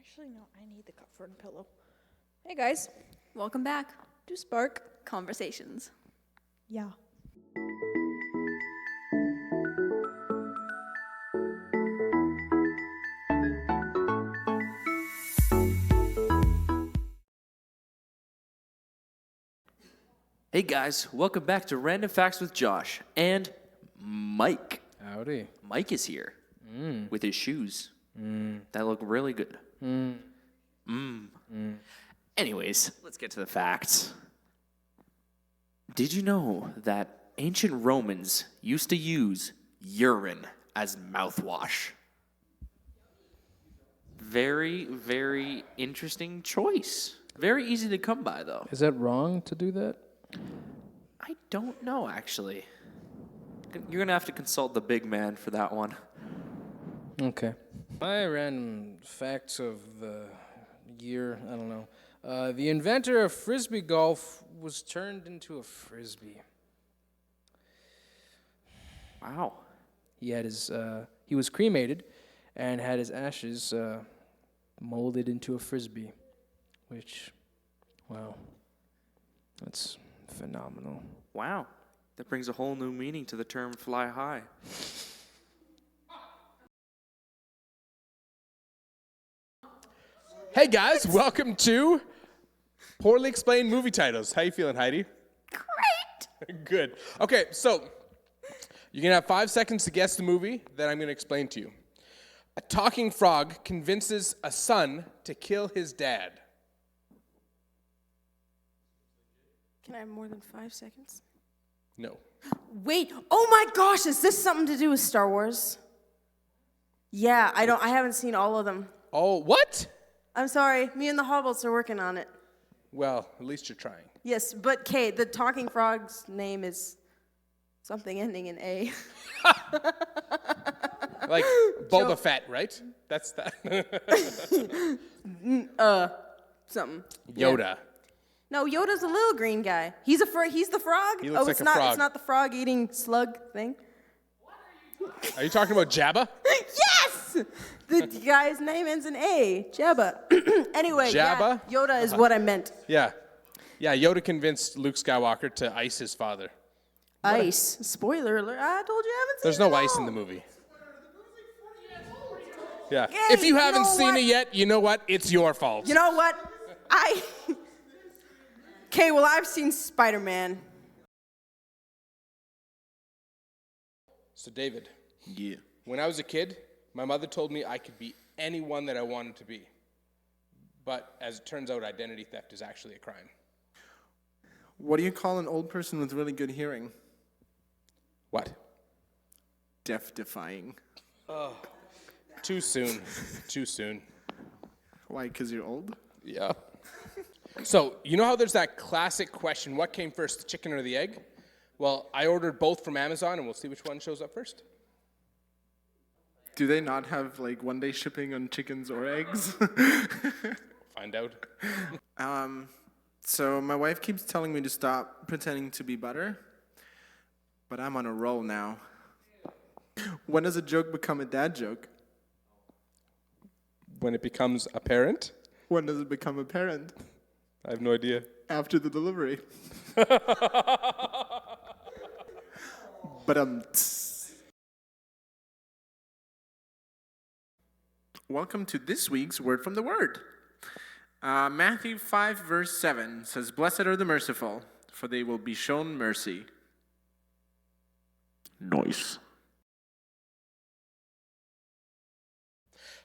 Actually, no, I need the comfort pillow. Hey guys, Welcome back do Spark. Conversations. Yeah. Hey guys, welcome back to Random Facts with Josh and Mike. Howdy. Mike is here with his shoes that look really good. Anyways, let's get to the facts. Did you know that ancient Romans used to use urine as mouthwash? Very, very interesting choice. Very easy to come by, though. Is that wrong to do that? I don't know, actually. You're going to have to consult the big man for that one. Okay. My random facts of the year, I don't know. The inventor of frisbee golf was turned into a frisbee. Wow. He was cremated and had his ashes molded into a frisbee, which, wow, that's phenomenal. Wow. That brings a whole new meaning to the term fly high. Hey guys, welcome to Poorly Explained Movie Titles. How you feeling, Heidi? Great. Good. Okay, so you're gonna have 5 seconds to guess the movie that I'm gonna explain to you. A talking frog convinces a son to kill his dad. Can I have more than 5 seconds? No. Wait, oh my gosh, is this something to do with Star Wars? Yeah, I haven't seen all of them. Oh, what? I'm sorry, me and the Hobbits are working on it. Well, at least you're trying. Yes, but Kate, the talking frog's name is something ending in A. Like Boba Fett, right? That's that. Something. Yoda. No, Yoda's a little green guy. He's the frog? He looks like it's a not frog. It's not the frog eating slug thing. Are you talking about Jabba? Yes! The guy's name ends in A. Jabba. Anyway, Jabba? yeah, Yoda is what I meant. Yeah. Yeah, Yoda convinced Luke Skywalker to ice his father. Ice. Spoiler alert. I told you I haven't seen There's no them ice all. in the movie. Yeah. Hey, If you haven't know seen what? it yet, you know what? It's your fault. You know what? Okay, well, I've seen Spider-Man. So, David, Yeah. when I was a kid, my mother told me I could be anyone that I wanted to be. But as it turns out, identity theft is actually a crime. What do you call an old person with really good hearing? What? Deaf-defying. Too soon. Too soon. Why, because you're old? Yeah. So, you know how there's that classic question, what came first, the chicken or the egg? Well, I ordered both from Amazon, and we'll see which one shows up first. Do they not have, like, one-day shipping on chickens or eggs? Find out. So my wife keeps telling me to stop pretending to be butter, but I'm on a roll now. When does a joke become a dad joke? When it becomes apparent, When does it become apparent? I have no idea. After the delivery. But welcome to this week's Word from the Word. Matthew 5, verse 7 says, "Blessed are the merciful, for they will be shown mercy." Nice.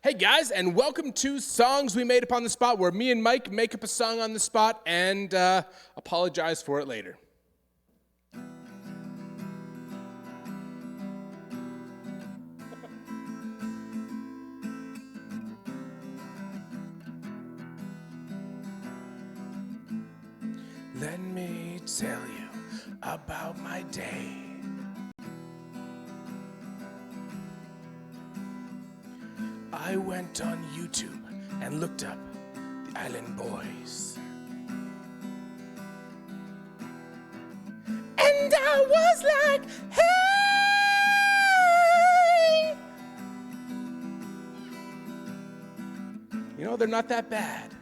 Hey guys, and welcome to Songs We Made Up on the Spot, where me and Mike make up a song on the spot and apologize for it later. Let me tell you about my day. I went on YouTube and looked up the Island Boys. And I was like, hey! You You know, they're not that bad,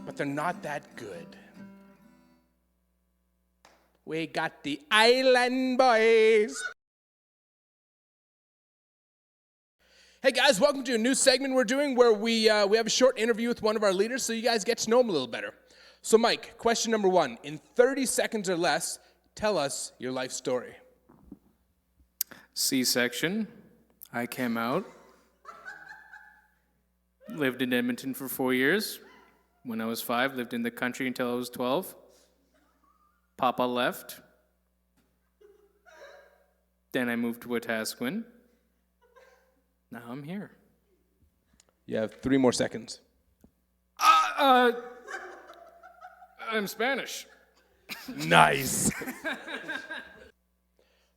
but they're not that good. We got the Island Boys. Hey guys, welcome to a new segment we're doing where we have a short interview with one of our leaders so you guys get to know him a little better. So Mike, question number 1. In 30 seconds or less, tell us your life story. C-section. I came out. Lived in Edmonton for 4 years. When I was 5, lived in the country until I was 12. Papa left. Then I moved to Wetaskiwin. Now I'm here. You have 3 more seconds. I'm Spanish. Nice.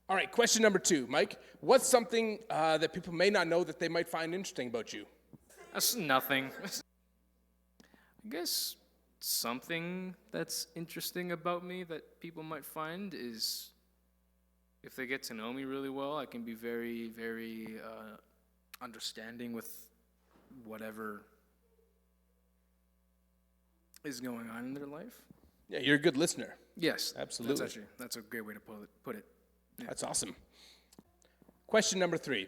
All right, question number 2. Mike, what's something that people may not know that they might find interesting about you? That's nothing. I guess something that's interesting about me that people might find is if they get to know me really well, I can be very, very understanding with whatever is going on in their life. Yeah, you're a good listener. Yes, Absolutely. That's a great way to put it. That's awesome. Question number 3.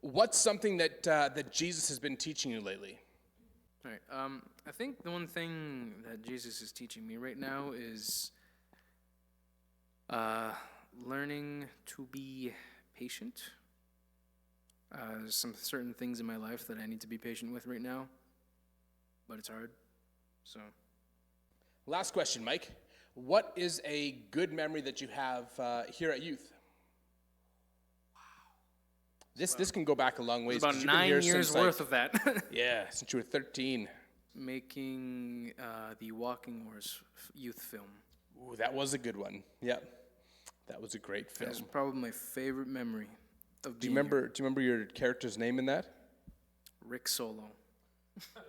What's something that Jesus has been teaching you lately? All right. I think the one thing that Jesus is teaching me right now is learning to be patient. There's some certain things in my life that I need to be patient with right now, but it's hard. So, Last question, Mike. What is a good memory that you have here at Youth? This can go back a long ways. about 'cause you've been 9 here years since, worth of that. Yeah, since you were 13. Making the Walking Wars youth film. Ooh, that was a good one. Yeah, that was a great film. That's probably my favorite memory of Do you being remember your character's name in that? here. Rick Solo.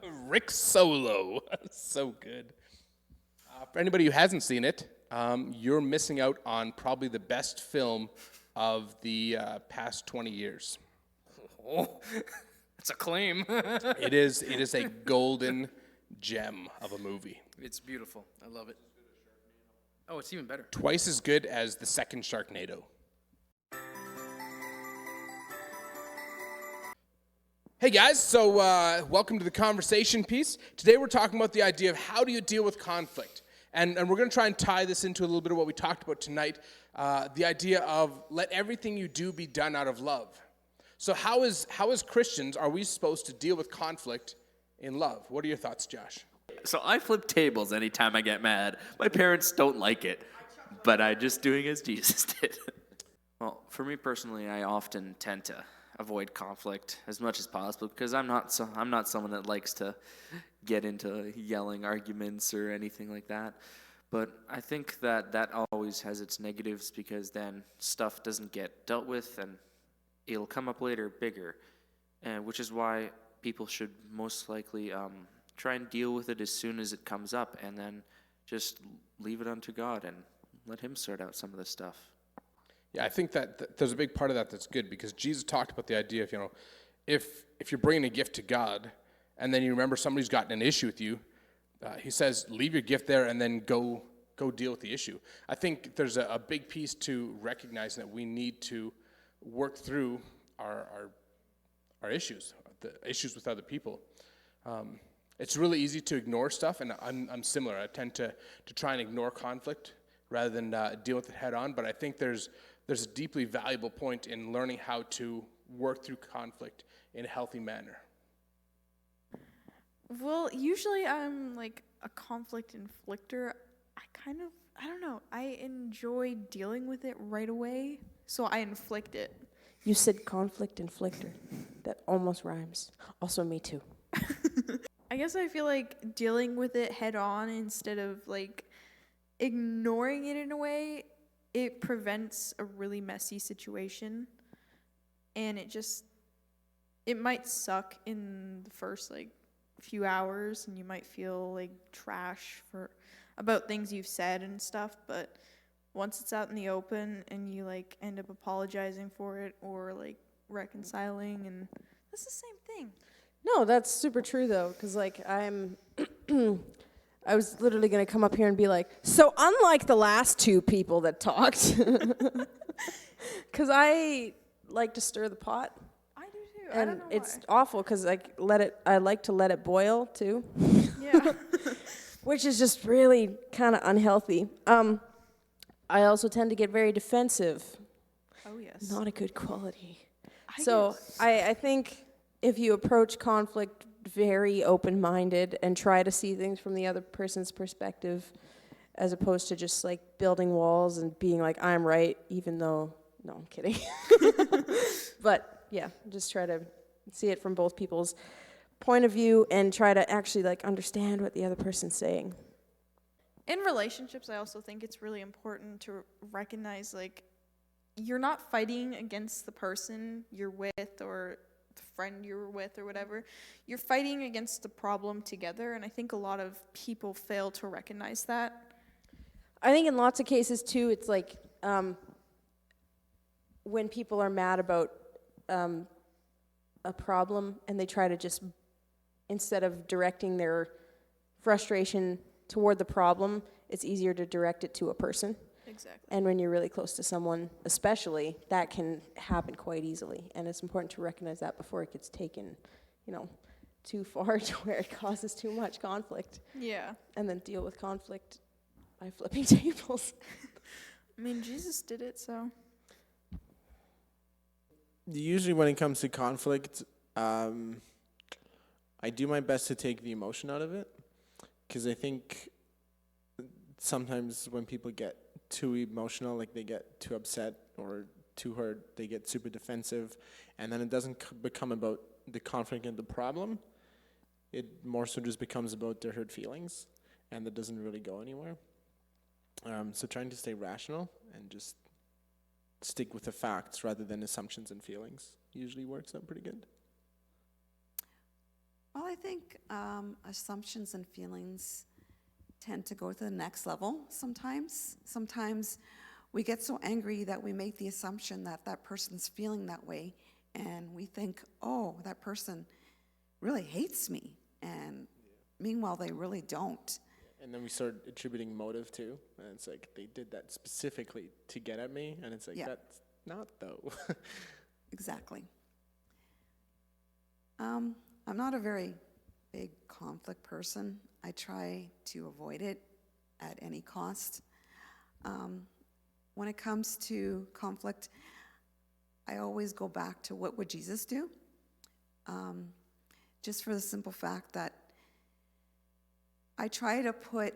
Rick Solo. So good. For anybody who hasn't seen it, you're missing out on probably the best film of the past 20 years. Oh, that's a claim. It is a golden gem of a movie. It's beautiful. I love it. Oh, it's even better. Twice as good as the second Sharknado. Hey guys, so welcome to the conversation piece. Today we're talking about the idea of how do you deal with conflict. And we're going to try and tie this into a little bit of what we talked about tonight, the idea of let everything you do be done out of love. So how as Christians are we supposed to deal with conflict in love? What are your thoughts, Josh? So I flip tables anytime I get mad. My parents don't like it, but I'm just doing as Jesus did. Well, for me personally, I often tend to avoid conflict as much as possible because I'm not someone that likes to get into yelling arguments or anything like that. But I think that always has its negatives because then stuff doesn't get dealt with and it'll come up later bigger, and which is why people should most likely try and deal with it as soon as it comes up and then just leave it unto God and let him sort out some of this stuff. Yeah, I think that there's a big part of that that's good because Jesus talked about the idea of, if you're bringing a gift to God and then you remember somebody's gotten an issue with you, he says, leave your gift there and then go deal with the issue. I think there's a big piece to recognizing that we need to work through our issues, the issues with other people. It's really easy to ignore stuff, and I'm similar. I tend to try and ignore conflict rather than deal with it head on, but I think there's a deeply valuable point in learning how to work through conflict in a healthy manner. Well, usually I'm like a conflict inflictor. I don't know, I enjoy dealing with it right away, so I inflict it. You said conflict inflictor. That almost rhymes. Also, me too. I guess I feel like dealing with it head on instead of like ignoring it in a way, it prevents a really messy situation. And it might suck in the first like few hours and you might feel like trash about things you've said and stuff, but once it's out in the open and you like end up apologizing for it or like reconciling, and that's the same thing. No, that's super true though, because like I was literally gonna come up here and be like, so unlike the last two people that talked, because I like to stir the pot, I do too. I and don't know it's awful because I like to let it boil too, why. Yeah. which is just really kind of unhealthy. I also tend to get very defensive. Oh yes. Not a good quality. I So do. I think if you approach conflict very open-minded and try to see things from the other person's perspective, as opposed to just like building walls and being like, I'm right, even though, no, I'm kidding. But yeah, just try to see it from both people's point of view and try to actually like understand what the other person's saying. In relationships, I also think it's really important to recognize like you're not fighting against the person you're with or the friend you're with or whatever. You're fighting against the problem together, and I think a lot of people fail to recognize that. I think in lots of cases too, it's like when people are mad about a problem and they try to just, instead of directing their frustration toward the problem, it's easier to direct it to a person. Exactly. And when you're really close to someone, especially, that can happen quite easily. And it's important to recognize that before it gets taken, too far to where it causes too much conflict. Yeah. And then deal with conflict by flipping tables. I mean, Jesus did it, so. Usually when it comes to conflict, I do my best to take the emotion out of it, because I think sometimes when people get too emotional, like they get too upset or too hurt, they get super defensive, and then it doesn't become about the conflict and the problem. It more so just becomes about their hurt feelings, and that doesn't really go anywhere. So trying to stay rational and just stick with the facts rather than assumptions and feelings usually works out pretty good. Well, I think assumptions and feelings tend to go to the next level sometimes. Sometimes we get so angry that we make the assumption that that person's feeling that way, and we think, oh, that person really hates me, and meanwhile they really don't. And then we start attributing motive too, and it's like they did that specifically to get at me, and it's like, Yeah. that's not though. Exactly. I'm not a very big conflict person. I try to avoid it at any cost. When it comes to conflict, I always go back to what would Jesus do? Just for the simple fact that I try to put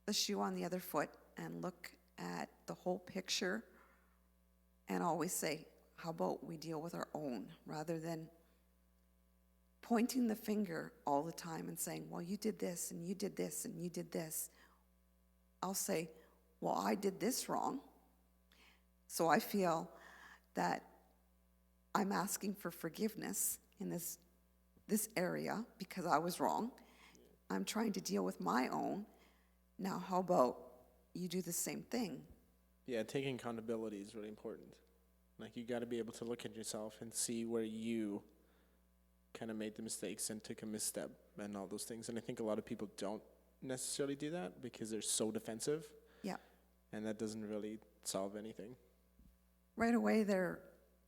the shoe on the other foot and look at the whole picture and always say, how about we deal with our own, rather than pointing the finger all the time and saying, well, you did this and you did this and you did this. I'll say, well, I did this wrong. So I feel that I'm asking for forgiveness in this area because I was wrong. I'm trying to deal with my own. Now, how about you do the same thing? Yeah, taking accountability is really important. Like, you got to be able to look at yourself and see where you kind of made the mistakes and took a misstep and all those things. And I think a lot of people don't necessarily do that because they're so defensive. Yeah. And that doesn't really solve anything. Right away, they're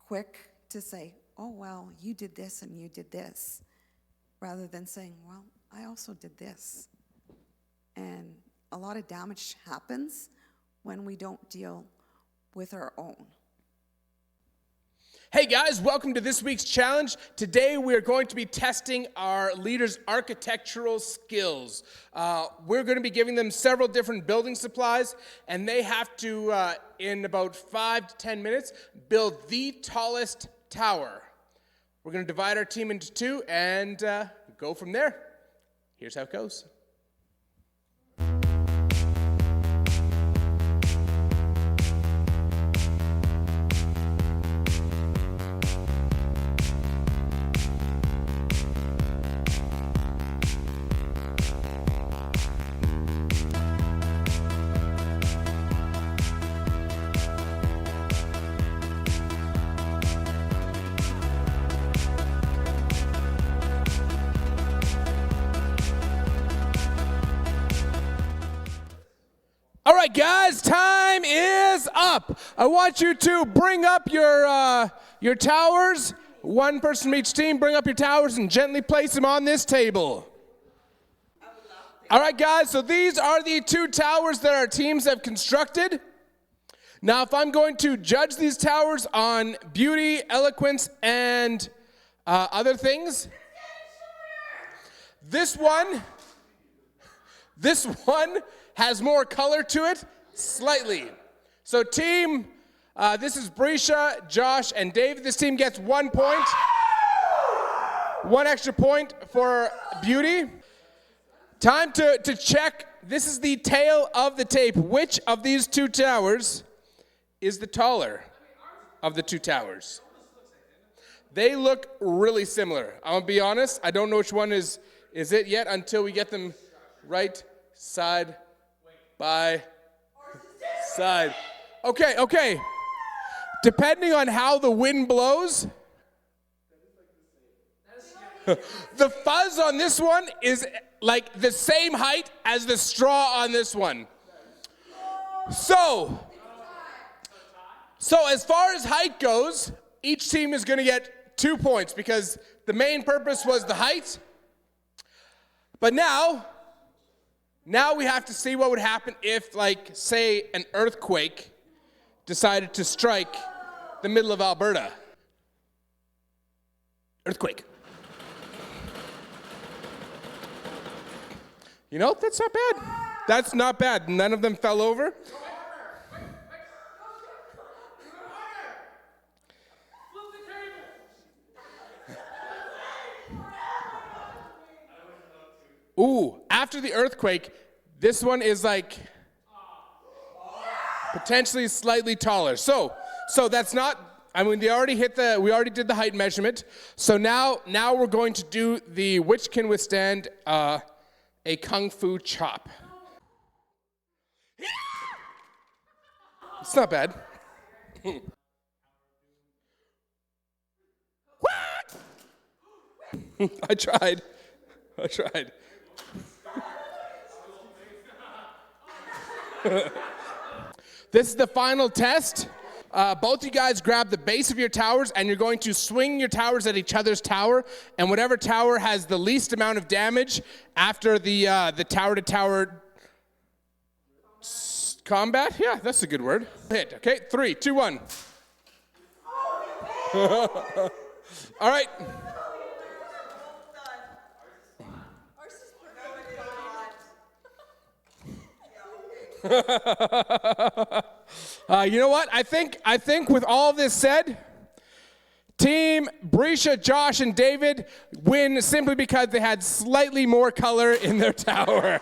quick to say, oh, well, you did this and you did this, rather than saying, well, I also did this. And a lot of damage happens when we don't deal with our own. Hey guys, welcome to this week's challenge. Today we are going to be testing our leaders' architectural skills. We're going to be giving them several different building supplies, and they have to, in about 5 to 10 minutes, build the tallest tower. We're going to divide our team into two and go from there. Here's how it goes. right, guys, time is up. I want you to bring up your towers. One person from each team, bring up your towers and gently place them on this table. All right, guys, so these are the 2 towers that our teams have constructed. Now, if I'm going to judge these towers on beauty, eloquence, and other things, this one has more color to it, slightly. So team, this is Brisha, Josh, and David. This team gets 1 point. 1 extra point for beauty. Time to check. This is the tail of the tape. Which of these 2 towers is the taller of the 2 towers? They look really similar. I'm gonna be honest, I don't know which one is it yet until we get them right side by side. Okay. Depending on how the wind blows, the fuzz on this one is like the same height as the straw on this one. So as far as height goes, each team is going to get 2 points because the main purpose was the height. But now we have to see what would happen if, like, say, an earthquake decided to strike the middle of Alberta. Earthquake. You know, that's not bad. That's not bad. None of them fell over. Ooh, after the earthquake, this one is like potentially slightly taller. So that's not, I mean, we already did the height measurement. So now we're going to do the which can withstand a kung fu chop. It's not bad. I tried. This is the final test. Both you guys grab the base of your towers and you're going to swing your towers at each other's tower, and whatever tower has the least amount of damage after the tower-to-tower combat. Yeah, that's a good word. Hit. Okay, 3, 2, 1. All right. You know what? I think with all this said, Team Brisha, Josh, and David win simply because they had slightly more color in their tower.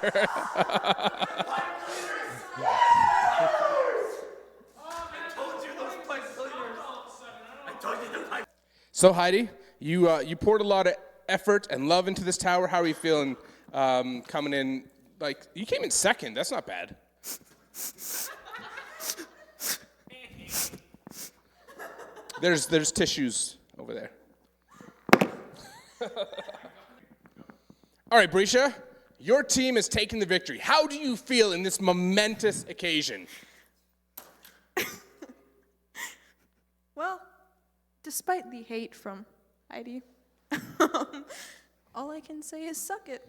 So Heidi, you poured a lot of effort and love into this tower. How are you feeling coming in? Like, you came in second. That's not bad. There's tissues over there. All right, Brisha, your team has taken the victory. How do you feel in this momentous occasion? Well, despite the hate from Heidi, all I can say is suck it.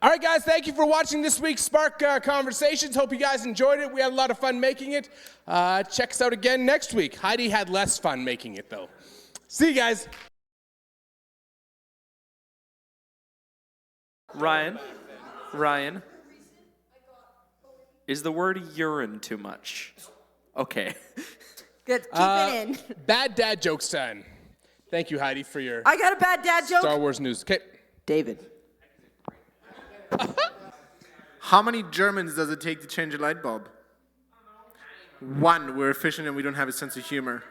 All right, guys, thank you for watching this week's Spark Conversations. Hope you guys enjoyed it. We had a lot of fun making it. Check us out again next week. Heidi had less fun making it, though. See you guys. Ryan, is the word urine too much? Okay. Good. Keep it in. Bad dad jokes time. Thank you, Heidi, for your I got a bad dad joke. Star Wars news. Okay. David. How many Germans does it take to change a light bulb? 1. We're efficient and we don't have a sense of humor.